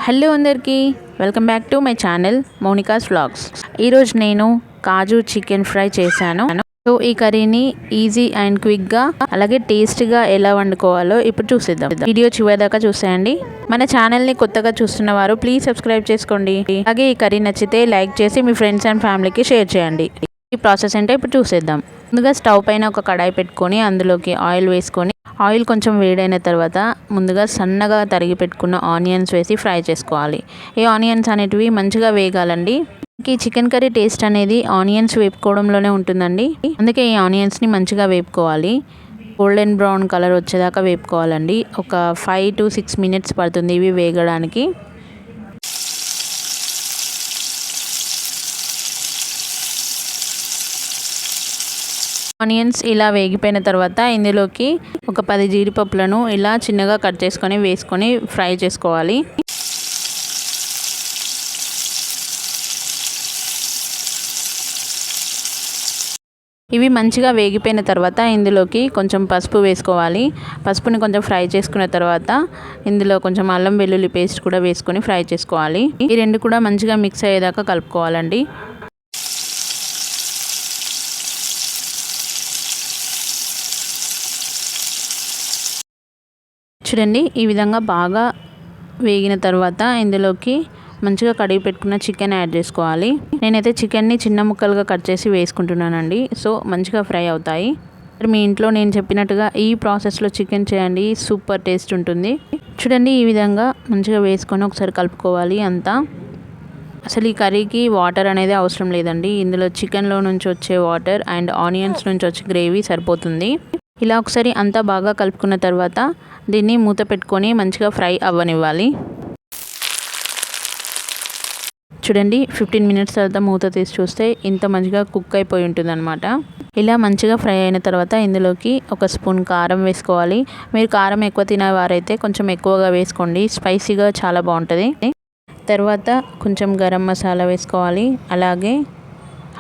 Hello అందరికీ welcome back to my channel Monica's vlogs. ఈరోజు నేను కాజు చికెన్ ఫ్రై చేశాను. సో ఈ కర్రీని ఈజీ అండ్ క్విక్గా అలాగే టేస్ట్గా ఎలా వండుకోవాలో ఇప్పుడు చూసేద్దాం. వీడియో చివరిదాకా చూసేయండి. మన ఛానల్ని కొత్తగా చూస్తున్న వారు ప్లీజ్ సబ్స్క్రైబ్ చేసుకోండి. అలాగే ఈ కర్రీ నచ్చితే లైక్ చేసి మీ ఫ్రెండ్స్ అండ్ ఫ్యామిలీకి షేర్ చేయండి. ఈ ప్రాసెస్ అంటే ఇప్పుడు చూసేద్దాం. ముందుగా స్టవ్ పైన ఒక కడాయి పెట్టుకొని అందులోకి ఆయిల్ వేసుకొని ఆయిల్ కొంచెం వేడైన తర్వాత ముందుగా సన్నగా తరిగి పెట్టుకున్న ఆనియన్స్ వేసి ఫ్రై చేసుకోవాలి. ఈ ఆనియన్స్ అనేటివి మంచిగా వేగాలండి. ఈ చికెన్ కర్రీ టేస్ట్ అనేది ఆనియన్స్ వేపుకోవడంలోనే ఉంటుందండి. అందుకే ఈ ఆనియన్స్ని మంచిగా వేపుకోవాలి. గోల్డెన్ బ్రౌన్ కలర్ వచ్చేదాకా వేపుకోవాలండి. ఒక 5 to 6 minutes పడుతుంది ఇవి వేగడానికి. ఆనియన్స్ ఇలా వేగిపోయిన తర్వాత ఇందులోకి ఒక 10 జీడిపప్పులను ఇలా చిన్నగా కట్ చేసుకొని వేసుకొని ఫ్రై చేసుకోవాలి. ఇవి మంచిగా వేగిపోయిన తర్వాత ఇందులోకి కొంచెం పసుపు వేసుకోవాలి. పసుపుని కొంచెం ఫ్రై చేసుకున్న తర్వాత ఇందులో కొంచెం అల్లం వెల్లుల్లి పేస్ట్ కూడా వేసుకొని ఫ్రై చేసుకోవాలి. ఈ రెండు కూడా మంచిగా మిక్స్ అయ్యేదాకా కలుపుకోవాలండి. చూడండి, ఈ విధంగా బాగా వేగిన తర్వాత ఇందులోకి మంచిగా కడిగి పెట్టుకున్న చికెన్ యాడ్ చేసుకోవాలి. నేనైతే చికెన్ని చిన్న ముక్కలుగా కట్ చేసి వేసుకుంటున్నానండి. సో మంచిగా ఫ్రై అవుతాయి. మీ ఇంట్లో నేను చెప్పినట్టుగా ఈ ప్రాసెస్లో చికెన్ చేయండి, సూపర్ టేస్ట్ ఉంటుంది. చూడండి, ఈ విధంగా మంచిగా వేసుకొని ఒకసారి కలుపుకోవాలి అంతా. అసలు ఈ కర్రీకి వాటర్ అనేది అవసరం లేదండి. ఇందులో చికెన్లో నుంచి వచ్చే వాటర్ అండ్ ఆనియన్స్ నుంచి వచ్చే గ్రేవీ సరిపోతుంది. ఇలా ఒకసారి అంతా బాగా కలుపుకున్న తర్వాత దీన్ని మూత పెట్టుకొని మంచిగా ఫ్రై అవ్వనివ్వాలి. చూడండి, 15 minutes తర్వాత మూత తీసి చూస్తే ఇంత మంచిగా కుక్ అయిపోయి ఉంటుందన్నమాట. ఇలా మంచిగా ఫ్రై అయిన తర్వాత ఇందులోకి 1 స్పూన్ కారం వేసుకోవాలి. మీరు కారం ఎక్కువ తినేవారైతే కొంచెం ఎక్కువగా వేసుకోండి, స్పైసీగా చాలా బాగుంటుంది. తర్వాత కొంచెం గరం మసాలా వేసుకోవాలి. అలాగే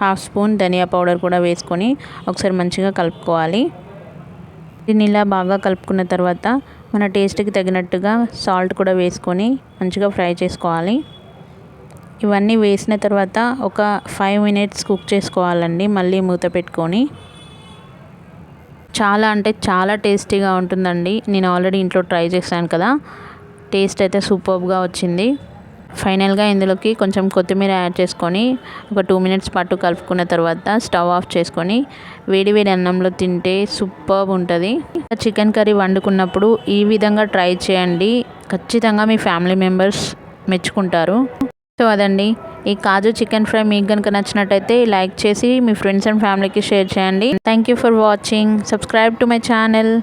1/2 స్పూన్ ధనియా పౌడర్ కూడా వేసుకొని ఒకసారి మంచిగా కలుపుకోవాలి. దీన్ని ఇలా బాగా కలుపుకున్న తర్వాత మన టేస్ట్కి తగినట్టుగా సాల్ట్ కూడా వేసుకొని మంచిగా ఫ్రై చేసుకోవాలి. ఇవన్నీ వేసిన తర్వాత ఒక 5 minutes కుక్ చేసుకోవాలండి, మళ్ళీ మూత పెట్టుకొని. చాలా అంటే చాలా టేస్టీగా ఉంటుందండి. నేను ఆల్రెడీ ఇంట్లో ట్రై చేశాను కదా, టేస్ట్ అయితే సూపర్గా వచ్చింది. ఫైనల్గా ఇందులోకి కొంచెం కొత్తిమీర యాడ్ చేసుకొని ఒక 2 minutes పాటు కలుపుకున్న తర్వాత స్టవ్ ఆఫ్ చేసుకొని వేడి వేడి అన్నంలో తింటే సూపర్ ఉంటుంది. చికెన్ కర్రీ వండుకున్నప్పుడు ఈ విధంగా ట్రై చేయండి, ఖచ్చితంగా మీ ఫ్యామిలీ మెంబర్స్ మెచ్చుకుంటారు. సో అదండి, ఈ కాజు చికెన్ ఫ్రై మీకు కనుక నచ్చినట్టయితే లైక్ చేసి మీ ఫ్రెండ్స్ అండ్ ఫ్యామిలీకి షేర్ చేయండి. Thank you for watching. Subscribe to my channel.